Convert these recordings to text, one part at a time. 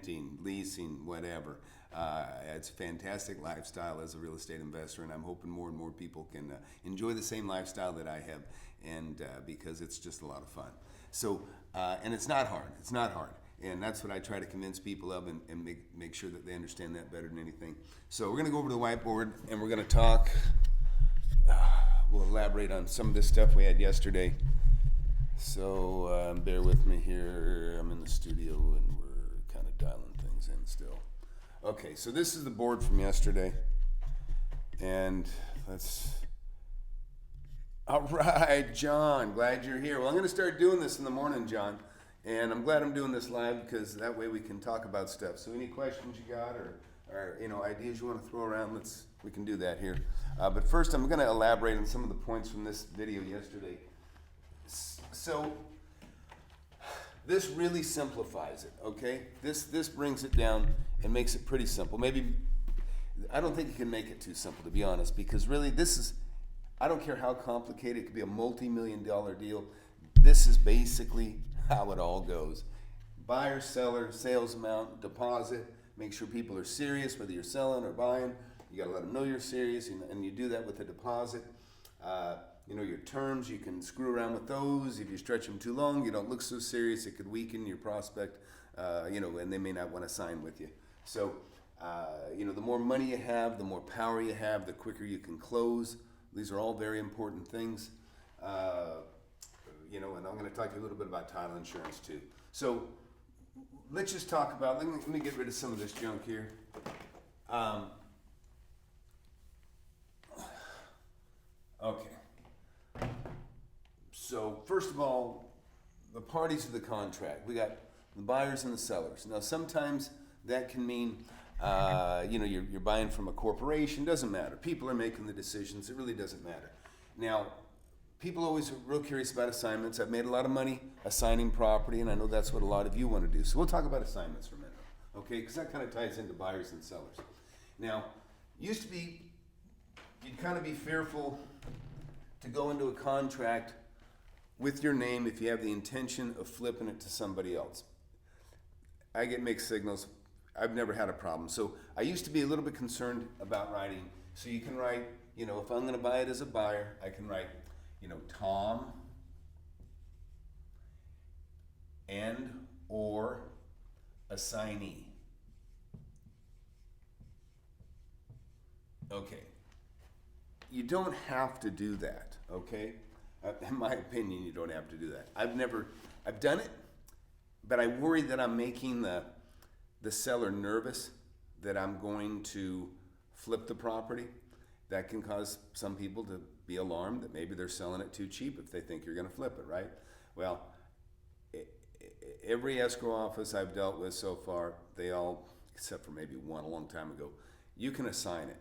renting, leasing, whatever. It's a fantastic lifestyle as a real estate investor, and I'm hoping more and more people can enjoy the same lifestyle that I have, and because it's just a lot of fun. So, and it's not hard. It's not hard. And that's what I try to convince people of, and make sure that they understand that better than anything. So we're going to go over to the whiteboard, and we're going to talk. We'll elaborate on some of this stuff we had yesterday. So bear with me here. I'm in the studio, and we're kind of dialing things in still. Okay, so this is the board from yesterday. And let's... All right, John, glad you're here. Well, I'm going to start doing this in the morning, John. And I'm glad I'm doing this live because that way we can talk about stuff. So any questions you got or ideas you want to throw around, we can do that here. But first I'm going to elaborate on some of the points from this video yesterday. So this really simplifies it, okay? This brings it down and makes it pretty simple. Maybe, I don't think you can make it too simple, to be honest, because really I don't care how complicated, it could be a multi-million-dollar deal. This is basically how it all goes. Buyer, seller, sales amount, deposit, make sure people are serious, whether you're selling or buying. You gotta let them know you're serious, and you do that with a deposit. Your terms, you can screw around with those. If you stretch them too long, you don't look so serious, it could weaken your prospect, and they may not wanna sign with you. So, the more money you have, the more power you have, the quicker you can close. These are all very important things. And I'm going to talk to you a little bit about title insurance too. So let's just talk about, let me get rid of some of this junk here. Okay. So first of all, the parties of the contract. We got the buyers and the sellers. Now sometimes that can mean, you're buying from a corporation. Doesn't matter. People are making the decisions. It really doesn't matter. Now, people always are real curious about assignments. I've made a lot of money assigning property, and I know that's what a lot of you want to do. So we'll talk about assignments for a minute, okay? Because that kind of ties into buyers and sellers. Now, used to be, you'd kind of be fearful to go into a contract with your name if you have the intention of flipping it to somebody else. I get mixed signals. I've never had a problem. So I used to be a little bit concerned about writing. So you can write, if I'm going to buy it as a buyer, I can write, Tom and or assignee. Okay. You don't have to do that, okay? In my opinion, you don't have to do that. I've done it, but I worry that I'm making the seller nervous that I'm going to flip the property. That can cause some people to be alarmed that maybe they're selling it too cheap if they think you're going to flip it, right? Well, every escrow office I've dealt with so far, they all, except for maybe one a long time ago, you can assign it.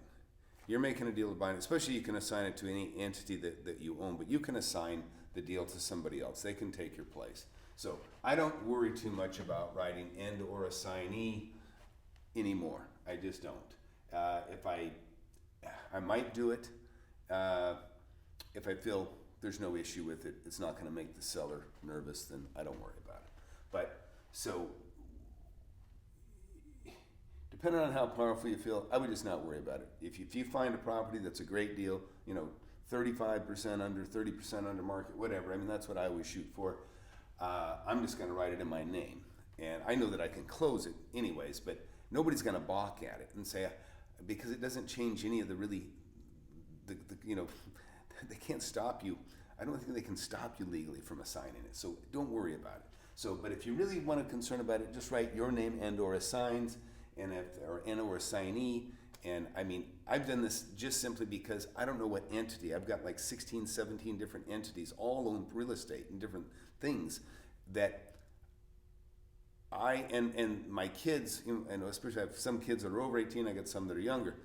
You're making a deal of buying it, especially you can assign it to any entity that you own, but you can assign the deal to somebody else. They can take your place. So I don't worry too much about writing and or assignee anymore. I just don't. If I might do it if I feel there's no issue with it, it's not going to make the seller nervous, then I don't worry about it. But so depending on how powerful you feel, I would just not worry about it. If you find a property that's a great deal, 35% under, 30% under market, whatever, I mean, that's what I always shoot for. I'm just going to write it in my name. And I know that I can close it anyways, but nobody's going to balk at it and say, because it doesn't change any of the they can't stop you. I don't think they can stop you legally from assigning it. So don't worry about it. So, but if you really want to concern about it, just write your name and or assigns or assignee. And I mean, I've done this just simply because I don't know what entity. I've got like 16, 17 different entities, all own real estate and different things that and my kids, and especially I have some kids that are over 18, I got some that are younger.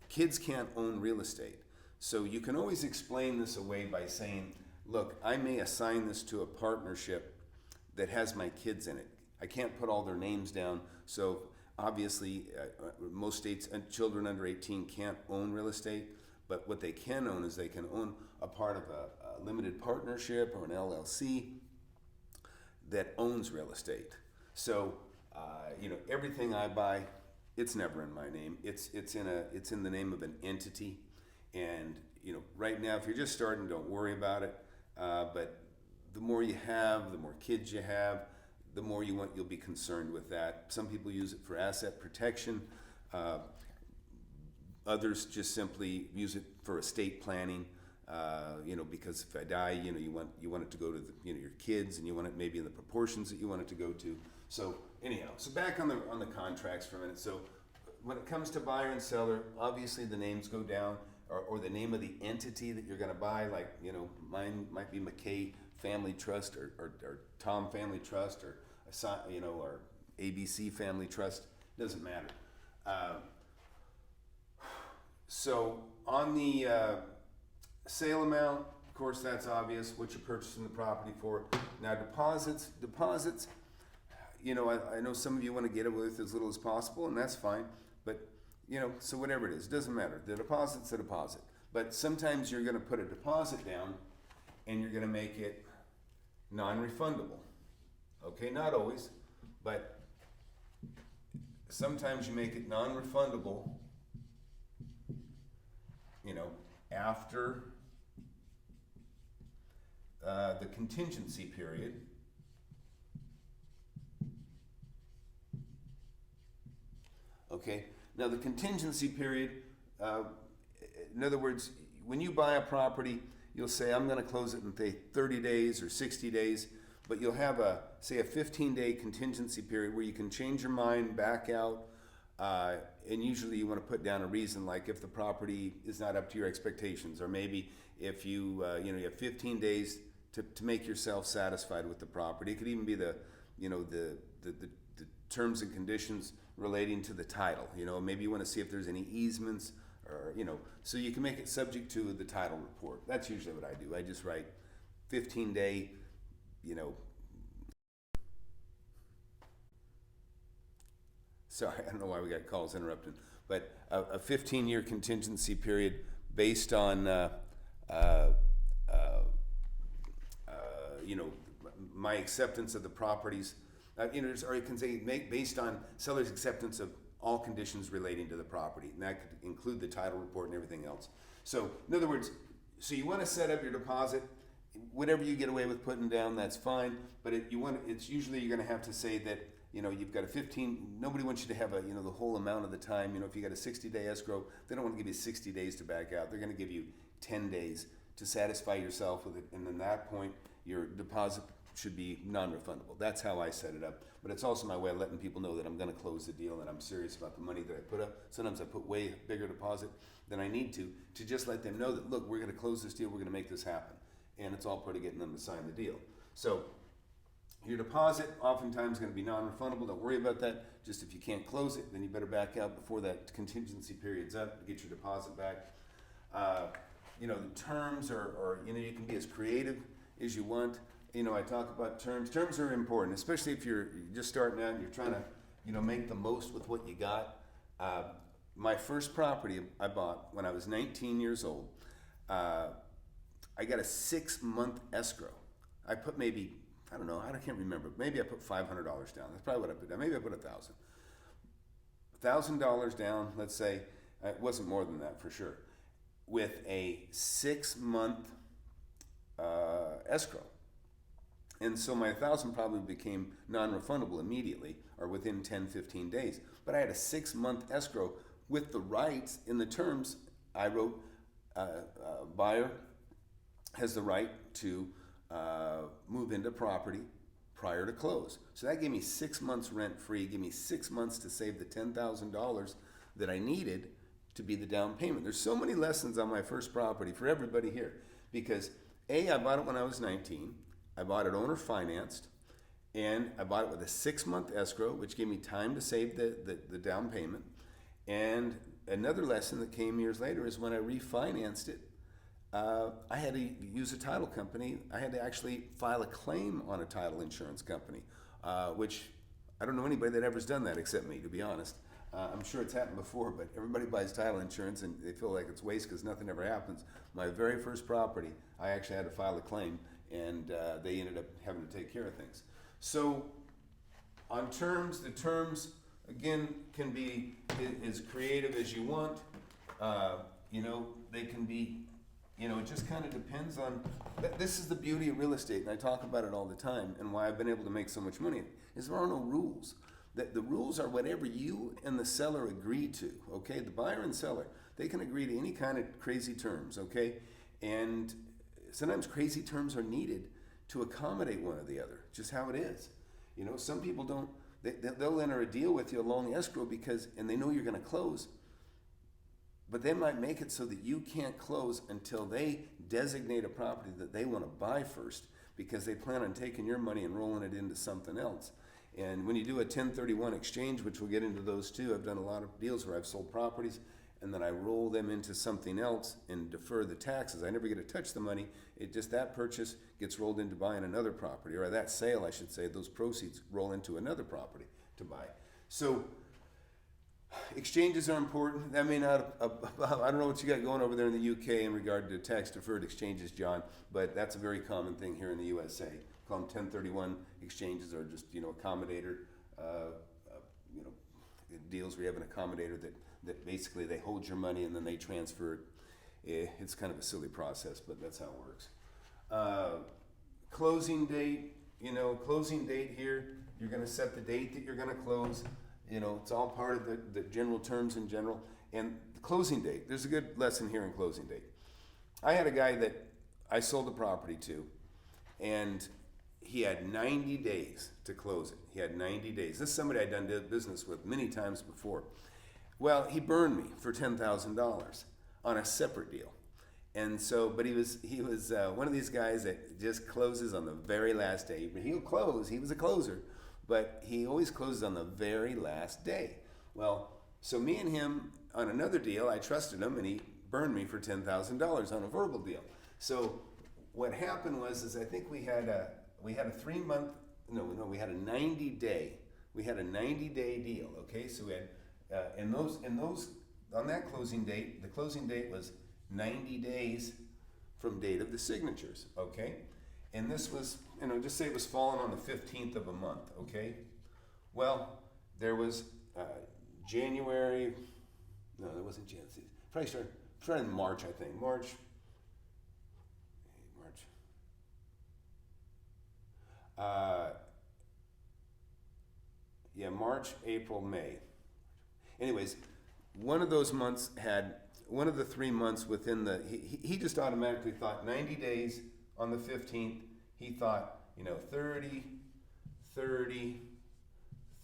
Kids can't own real estate. So you can always explain this away by saying, look, I may assign this to a partnership that has my kids in it. I can't put all their names down. So obviously, most states, children under 18 can't own real estate, but what they can own is they can own a part of a limited partnership or an LLC that owns real estate. So Everything I buy, it's never in my name. It's in the name of an entity, and right now, if you're just starting, don't worry about it. But the more you have, the more kids you have, the more you'll be concerned with that. Some people use it for asset protection. Others just simply use it for estate planning. Because if I die, you want it to go to your kids, and you want it maybe in the proportions that you want it to go to. So anyhow, so back on the contracts for a minute. So when it comes to buyer and seller, obviously the names go down, or the name of the entity that you're going to buy. Like mine might be McKay Family Trust, or Tom Family Trust, or or ABC Family Trust. Doesn't matter. So on the sale amount, of course, that's obvious what you're purchasing the property for. Now deposits. I know some of you want to get it with as little as possible, and that's fine. But so whatever it is, it doesn't matter. The deposit's a deposit. But sometimes you're going to put a deposit down, and you're going to make it non-refundable. Okay, not always, but sometimes you make it non-refundable. After the contingency period. Okay, now the contingency period, in other words, when you buy a property, you'll say, I'm going to close it in 30 days or 60 days, but you'll have say a 15-day contingency period where you can change your mind, back out, and usually you want to put down a reason, like if the property is not up to your expectations, or maybe if you have 15 days to make yourself satisfied with the property. It could even be the terms and conditions relating to the title. Maybe you want to see if there's any easements, or so you can make it subject to the title report. That's usually what I do. I just write 15-day, sorry, I don't know why we got calls interrupted, but a 15-year contingency period based on my acceptance of the properties, or you can say based on seller's acceptance of all conditions relating to the property, and that could include the title report and everything else. So in other words, so you want to set up your deposit. Whatever you get away with putting down, that's fine. But it's usually you're going to have to say that you've got a 15. Nobody wants you to have the whole amount of the time. If you got a 60-day escrow, they don't want to give you 60 days to back out. They're going to give you 10 days to satisfy yourself with it, and then that point your deposit should be non-refundable. That's how I set it up. But it's also my way of letting people know that I'm going to close the deal and I'm serious about the money that I put up. Sometimes I put way bigger deposit than I need to just let them know that, look, we're going to close this deal, we're going to make this happen. And it's all part of getting them to sign the deal. So your deposit oftentimes is going to be non-refundable. Don't worry about that. Just if you can't close it, then you better back out before that contingency period's up to get your deposit back. The terms are you can be as creative as you want. I talk about terms. Terms are important, especially if you're just starting out and you're trying to, make the most with what you got. My first property I bought when I was 19 years old, I got a 6-month escrow. I put maybe, I don't know, I can't remember. Maybe I put $500 down. That's probably what I put down. Maybe I put $1,000 down, let's say. It wasn't more than that for sure. With a 6-month escrow. And so my 1,000 probably became non-refundable immediately or within 10, 15 days. But I had a 6-month escrow with the rights in the terms. I wrote, buyer has the right to move into property prior to close. So that gave me 6 months rent free, gave me 6 months to save the $10,000 that I needed to be the down payment. There's so many lessons on my first property for everybody here, because I bought it when I was 19. I bought it owner financed, and I bought it with a 6-month escrow, which gave me time to save the down payment. And another lesson that came years later is when I refinanced it, I had to use a title company. I had to actually file a claim on a title insurance company, which I don't know anybody that ever's done that except me, to be honest. I'm sure it's happened before, but everybody buys title insurance and they feel like it's waste because nothing ever happens. My very first property, I actually had to file a claim, and they ended up having to take care of things. So On terms, the terms, again, can be as creative as you want. You know, they can be, you know, it just kind of depends on, this is the beauty of real estate, and I talk about it all the time, and why I've been able to make so much money, is there are no rules. The rules are whatever you and the seller agree to, okay? The buyer and seller, they can agree to any kind of crazy terms, okay? And sometimes crazy terms are needed to accommodate one or the other, just how it is. You know, some people don't, they'll enter a deal with you, a long escrow, because, and they know you're gonna close, but they might make it so that you can't close until they designate a property that they wanna buy first, because they plan on taking your money and rolling it into something else. And when you do a 1031 exchange, which we'll get into those too, I've done a lot of deals where I've sold properties and then I roll them into something else and defer the taxes. I never get to touch the money. It just, that purchase gets rolled into buying another property, or that sale, I should say, those proceeds roll into another property to buy. So exchanges are important. That may not, I don't know what you got going over there in the UK in regard to tax deferred exchanges, John, but that's a very common thing here in the USA. Call them 1031 exchanges, or just, you know, accommodator, you know, deals where you have an accommodator that basically they hold your money and then they transfer it. It's kind of a silly process, but that's how it works. Closing date, you know, closing date here, you're gonna set the date that you're gonna close. You know, it's all part of the general terms in general. And the closing date, there's a good lesson here in closing date. I had a guy that I sold the property to, and he had 90 days to close it. He had 90 days. This is somebody I'd done business with many times before. Well, he burned me for $10,000 on a separate deal. And so, but he was one of these guys that just closes on the very last day. He'll close, he was a closer, but he always closes on the very last day. Well, so me and him on another deal, I trusted him, and he burned me for $10,000 on a verbal deal. So what happened was I think we had a 3-month, we had a 90-day, deal, okay? So we had, on that closing date, the closing date was 90 days from date of the signatures, okay? And this was, just say it was falling on the 15th of a month, okay? Well, there was January, no, there wasn't January, probably started in March, I think, March, March, April, May. Anyways, one of those months had, one of the 3 months within the, he just automatically thought 90 days on the 15th, he thought,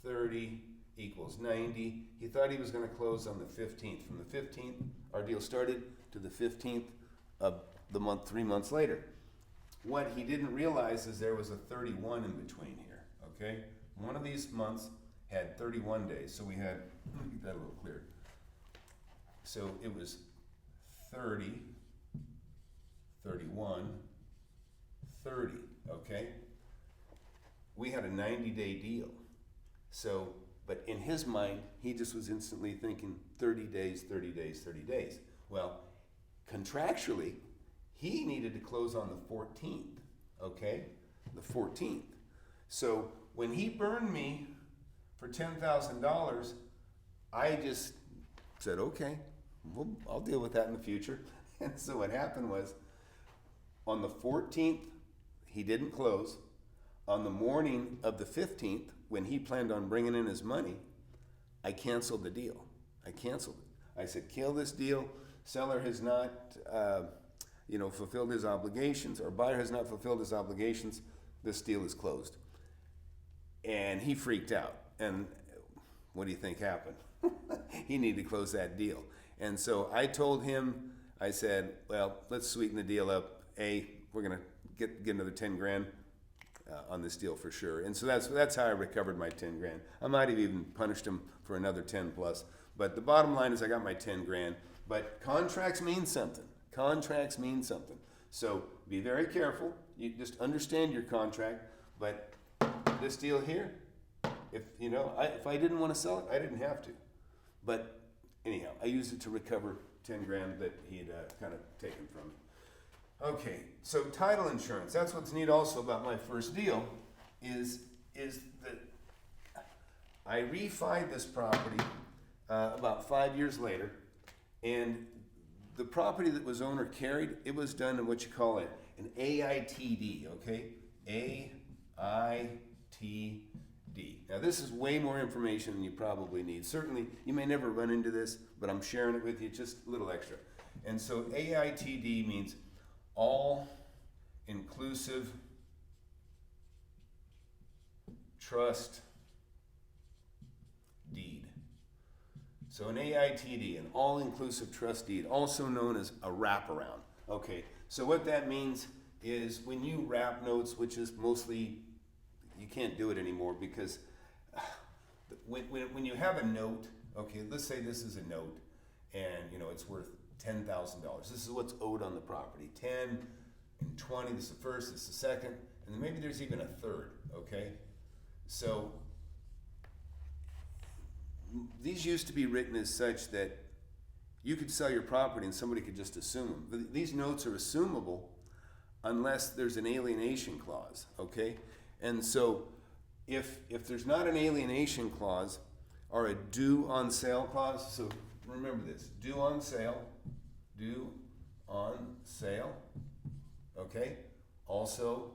30 equals 90. He thought he was going to close on the 15th. From the 15th, our deal started, to the 15th of the month, 3 months later. What he didn't realize is there was a 31 in between here, okay? One of these months had 31 days, so we had, let me get that a little clearer. So it was 30, 31, 30, okay? We had a 90-day deal. So, but in his mind, he just was instantly thinking 30 days, 30 days, 30 days. Well, contractually, he needed to close on the 14th, okay? The 14th. So when he burned me for $10,000, I just said, okay, well, I'll deal with that in the future. And so what happened was, on the 14th, he didn't close. On the morning of the 15th, when he planned on bringing in his money, I canceled the deal. I canceled it. I said, kill this deal. Seller has not fulfilled his obligations, or buyer has not fulfilled his obligations. This deal is closed. And he freaked out. And what do you think happened? He needed to close that deal. And so I told him, I said, well, let's sweeten the deal up. We're gonna get another 10 grand on this deal for sure. And so that's how I recovered my 10 grand. I might have even punished him for another 10 plus. But the bottom line is I got my 10 grand. But contracts mean something. Contracts mean something. So be very careful. You just understand your contract. But this deal here, if I didn't want to sell it, I didn't have to. But anyhow, I used it to recover 10 grand that he had kind of taken from me. Okay, so title insurance. That's what's neat also about my first deal is that I refied this property about 5 years later, and the property that was owner carried, it was done in what you call it, an AITD, okay? AITD. Now this is way more information than you probably need. Certainly, you may never run into this, but I'm sharing it with you, just a little extra. And so AITD means all inclusive trust deed. So an AITD, an all-inclusive trust deed, also known as a wraparound. Okay, so what that means is when you wrap notes, which is mostly, you can't do it anymore because when you have a note, okay, let's say this is a note and it's worth $10,000. This is what's owed on the property. 10 and 20, this is the first, this is the second, and then maybe there's even a third, okay? So these used to be written as such that you could sell your property and somebody could just assume them. These notes are assumable unless there's an alienation clause, okay? And so if there's not an alienation clause or a due on sale clause, so remember this, due on sale, okay? Also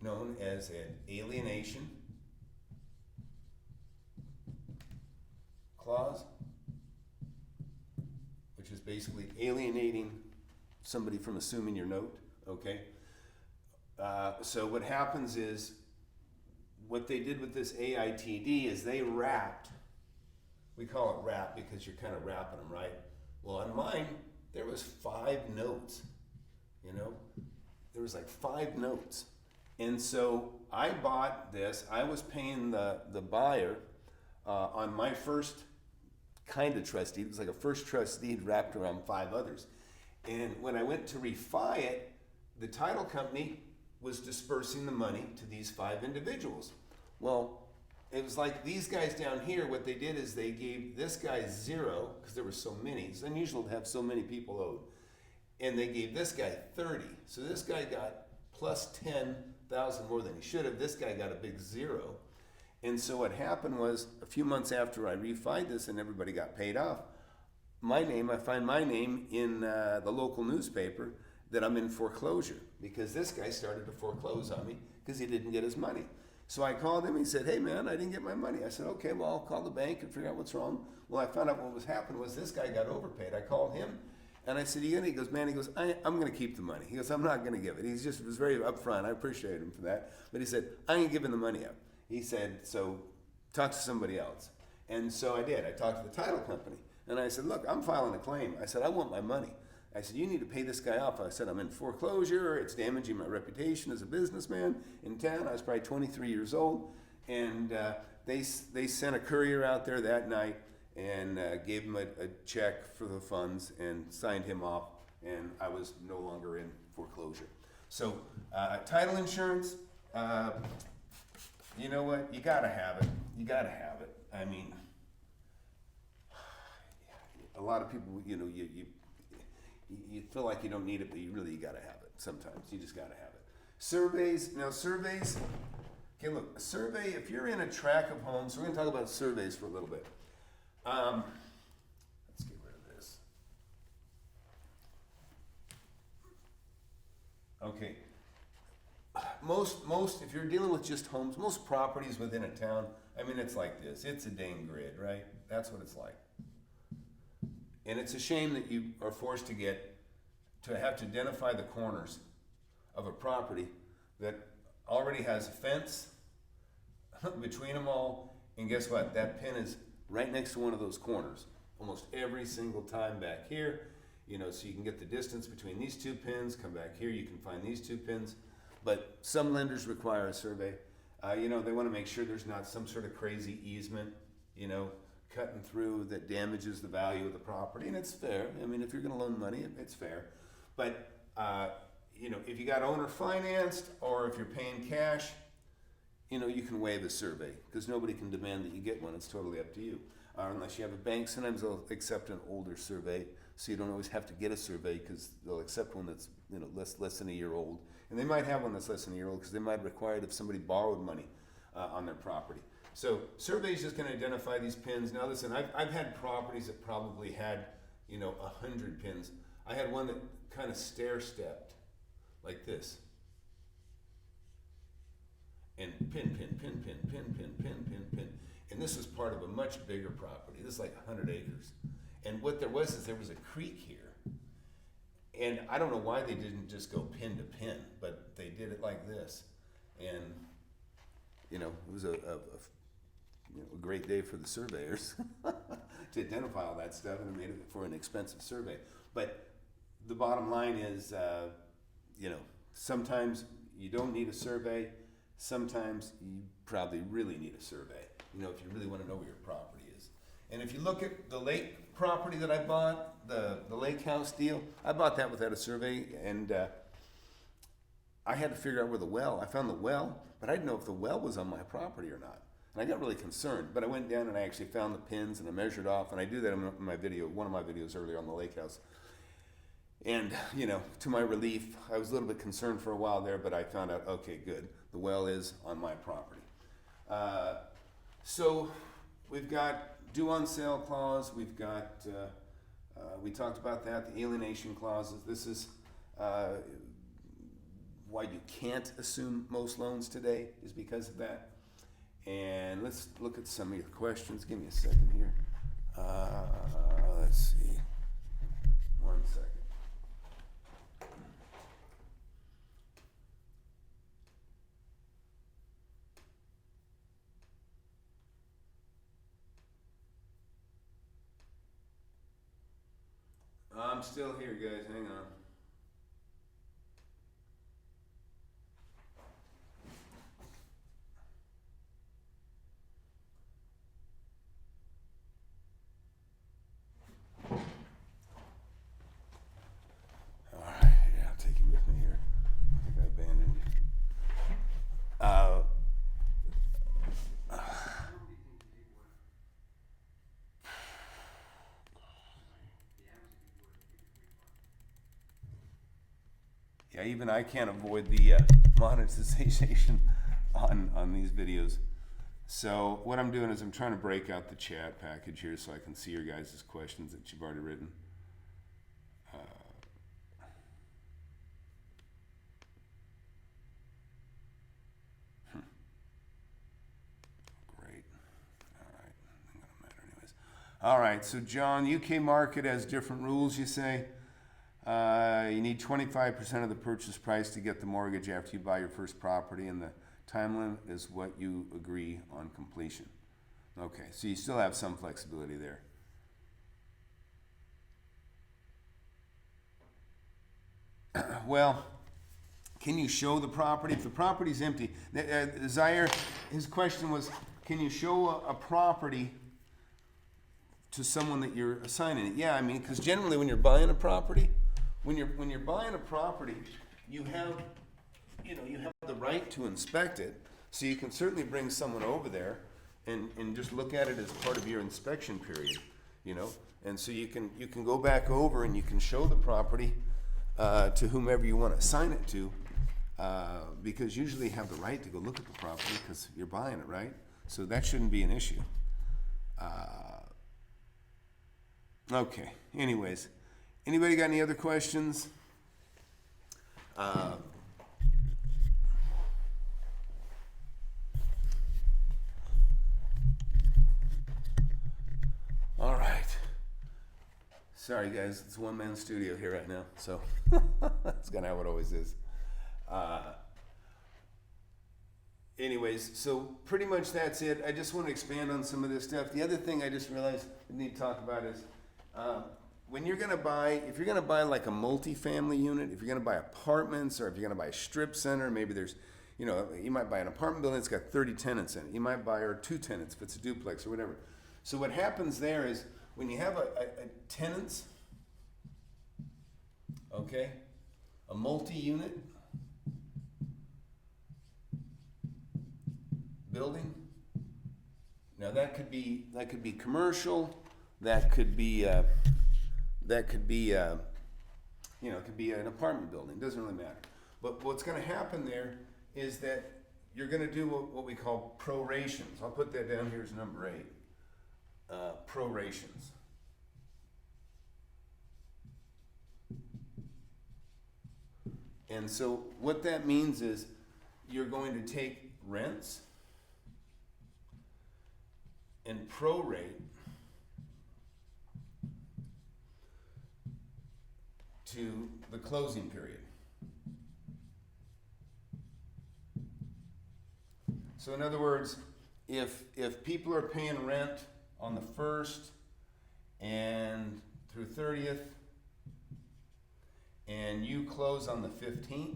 known as an alienation clause, which is basically alienating somebody from assuming your note, okay? So what happens is, what they did with this AITD is they wrapped, we call it wrap because you're kind of wrapping them, right? Well, on mine, there was 5 notes, there was like 5 notes. And so I bought this, I was paying the buyer on my first kind of trust deed. It was like a first trust deed wrapped around 5 others. And when I went to refi it, the title company was dispersing the money to these 5 individuals. Well, it was like these guys down here, what they did is they gave this guy 0, because there were so many. It's unusual to have so many people owed. And they gave this guy 30. So this guy got plus 10,000 more than he should have. This guy got a big 0. And so what happened was, a few months after I refied this and everybody got paid off, I find my name in the local newspaper that I'm in foreclosure because this guy started to foreclose on me because he didn't get his money. So I called him, he said, hey man, I didn't get my money. I said, okay, well, I'll call the bank and figure out what's wrong. Well, I found out what was happening was this guy got overpaid. I called him and I said, he goes, man, I'm going to keep the money. He goes, I'm not going to give it. He was very upfront. I appreciate him for that. But he said, I ain't giving the money up. He said, so talk to somebody else. And so I did. I talked to the title company. And I said, look, I'm filing a claim. I said, I want my money. I said, you need to pay this guy off. I said, I'm in foreclosure. It's damaging my reputation as a businessman in town. I was probably 23 years old. And they sent a courier out there that night and gave him a check for the funds and signed him off. And I was no longer in foreclosure. So title insurance, you know what? You got to have it. You got to have it. I mean, a lot of people, you feel like you don't need it, but you got to have it sometimes. You just got to have it. Surveys. Okay, look, a survey, if you're in a tract of homes, we're going to talk about surveys for a little bit. Let's get rid of this. Okay. Most, if you're dealing with just homes, most properties within a town, I mean, it's like this. It's a dang grid, right? That's what it's like. And it's a shame that you are forced to have to identify the corners of a property that already has a fence between them all. And guess what? That pin is right next to one of those corners almost every single time back here. So you can get the distance between these 2 pins, come back here, you can find these 2 pins. But some lenders require a survey. They want to make sure there's not some sort of crazy easement, cutting through that damages the value of the property. And it's fair. I mean, if you're going to loan money, it's fair. But, if you got owner financed or if you're paying cash, you can waive a survey because nobody can demand that you get one. It's totally up to you. Unless you have a bank, sometimes they'll accept an older survey. So you don't always have to get a survey because they'll accept one that's less than a year old. And they might have one that's less than a year old because they might require it if somebody borrowed money on their property. So survey's just going to identify these pins. Now listen, I've had properties that probably had, 100 pins. I had one that kind of stair-stepped like this. And pin, pin, pin, pin, pin, pin, pin, pin, pin. And this was part of a much bigger property. This is like 100 acres. And what there was is there was a creek here. And I don't know why they didn't just go pin to pin, but they did it like this. And, it was a great day for the surveyors to identify all that stuff, and it made it for an expensive survey. But the bottom line is, sometimes you don't need a survey. Sometimes you probably really need a survey, if you really want to know where your property is. And if you look at the lake property that I bought, the lake house deal, I bought that without a survey, and I had to figure out where I found the well, but I didn't know if the well was on my property or not. And I got really concerned, but I went down and I actually found the pins and I measured off, and I do that in my video, one of my videos earlier on the lake house. And, to my relief, I was a little bit concerned for a while there, but I found out, okay, good. The well is on my property. So we've got due on sale clause. We've got, we talked about that, the alienation clauses. This is why you can't assume most loans today is because of that. And let's look at some of your questions. Give me a second here. Let's see. 1 second. I'm still here, guys. Hang on. All right, yeah, I'll take you with me here. I think I abandoned you. Yeah, even I can't avoid the monetization on these videos. So what I'm doing is I'm trying to break out the chat package here so I can see your guys' questions that you've already written. Great. All right. It doesn't matter anyways. All right. So John, UK market has different rules, you say? You need 25% of the purchase price to get the mortgage after you buy your first property, and the time limit is what you agree on completion. Okay, so you still have some flexibility there. Well, can you show the property? If the property's empty, Zaire, his question was, can you show a property to someone that you're assigning it? Yeah, I mean, because generally when you're buying a property, when you're buying a property, you have the right to inspect it. So you can certainly bring someone over there and just look at it as part of your inspection period, And so you can go back over and you can show the property to whomever you want to assign it to, because usually you have the right to go look at the property because you're buying it, right? So that shouldn't be an issue. Okay. Anyways. Anybody got any other questions? All right. Sorry, guys. It's a one-man studio here right now, so that's kind of how it always is. Anyways, so pretty much that's it. I just want to expand on some of this stuff. The other thing I just realized we need to talk about is when you're gonna buy, if you're gonna buy like a multi-family unit, if you're gonna buy apartments, or if you're gonna buy a strip center, maybe there's, you might buy an apartment building that's got 30 tenants in it. You might buy or 2 tenants if it's a duplex or whatever. So what happens there is when you have a tenants, okay, a multi-unit building. Now that could be commercial, that could be it could be an apartment building. It doesn't really matter. But what's going to happen there is that you're going to do what we call prorations. I'll put that down here as number 8. Prorations. And so what that means is you're going to take rents and prorate to the closing period. So in other words, if people are paying rent on the 1st and through 30th, and you close on the 15th,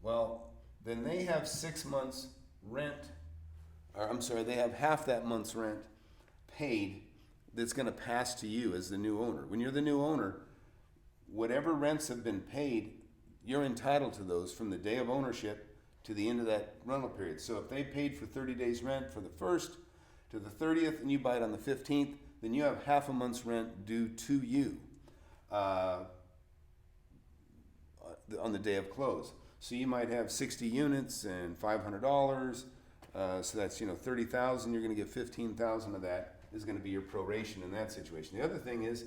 well, then they have 6 months rent, or I'm sorry, they have half that month's rent paid that's going to pass to you as the new owner. When you're the new owner, whatever rents have been paid, you're entitled to those from the day of ownership to the end of that rental period. So if they paid for 30 days rent for the 1st to the 30th and you buy it on the 15th, then you have half a month's rent due to you on the day of close. So you might have 60 units and $500, so that's 30,000. You're going to get 15,000 of that is going to be your proration in that situation. The other thing is,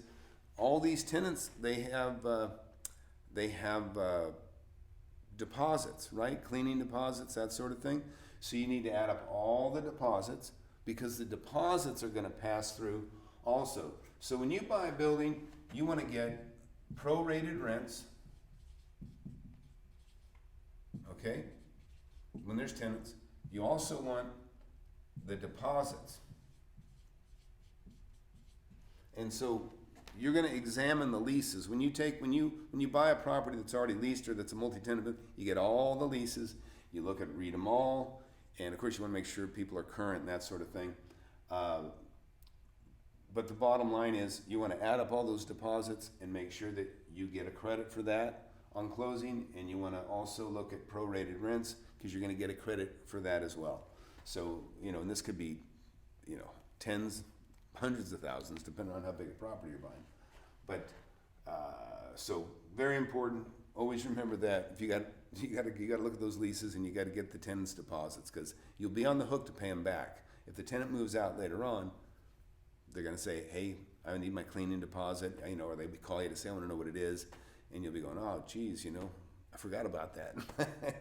all these tenants, they have deposits, right? Cleaning deposits, that sort of thing. So you need to add up all the deposits, because the deposits are going to pass through also. So when you buy a building, you want to get prorated rents, okay? When there's tenants, you also want the deposits. And so you're going to examine the leases. When you buy a property that's already leased or that's a multi-tenant, you get all the leases. You read them all, and of course you want to make sure people are current and that sort of thing. But the bottom line is, you want to add up all those deposits and make sure that you get a credit for that on closing, and you want to also look at prorated rents, because you're going to get a credit for that as well. So and this could be tens, hundreds of thousands, depending on how big a property you're buying. But so very important. Always remember that if you got to look at those leases, and you got to get the tenants' deposits, because you'll be on the hook to pay them back. If the tenant moves out later on, they're going to say, "Hey, I need my cleaning deposit," or they call you to say, "I want to know what it is," and you'll be going, "Oh, geez, I forgot about that."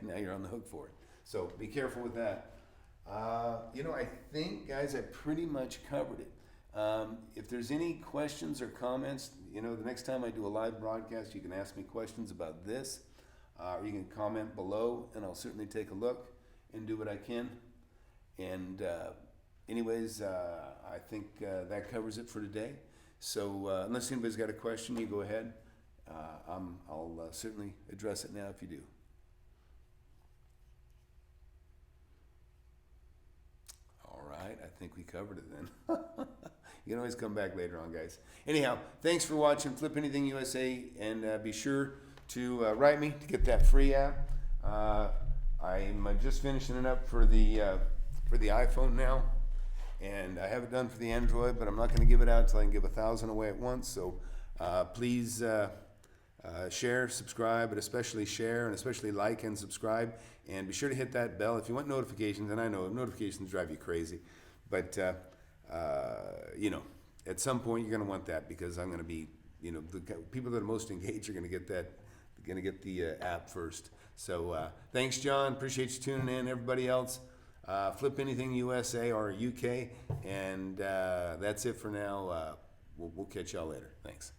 Now you're on the hook for it. So be careful with that. I think, guys, I pretty much covered it. If there's any questions or comments, the next time I do a live broadcast, you can ask me questions about this, or you can comment below, and I'll certainly take a look and do what I can. And anyways, I think that covers it for today. So unless anybody's got a question, you go ahead. I'll certainly address it now if you do. All right, I think we covered it then. You can always come back later on, guys. Anyhow, thanks for watching Flip Anything USA, and be sure to write me to get that free app. I'm just finishing it up for the iPhone now, and I have it done for the Android, but I'm not going to give it out until I can give 1,000 away at once. So please share, subscribe, but especially share, and especially like and subscribe, and be sure to hit that bell if you want notifications. And I know notifications drive you crazy, but at some point you're going to want that, because I'm going to be, the people that are most engaged are going to get that, going to get the app first. So thanks, John. Appreciate you tuning in. Everybody else, Flip Anything USA or UK, and that's it for now. We'll catch y'all later. Thanks.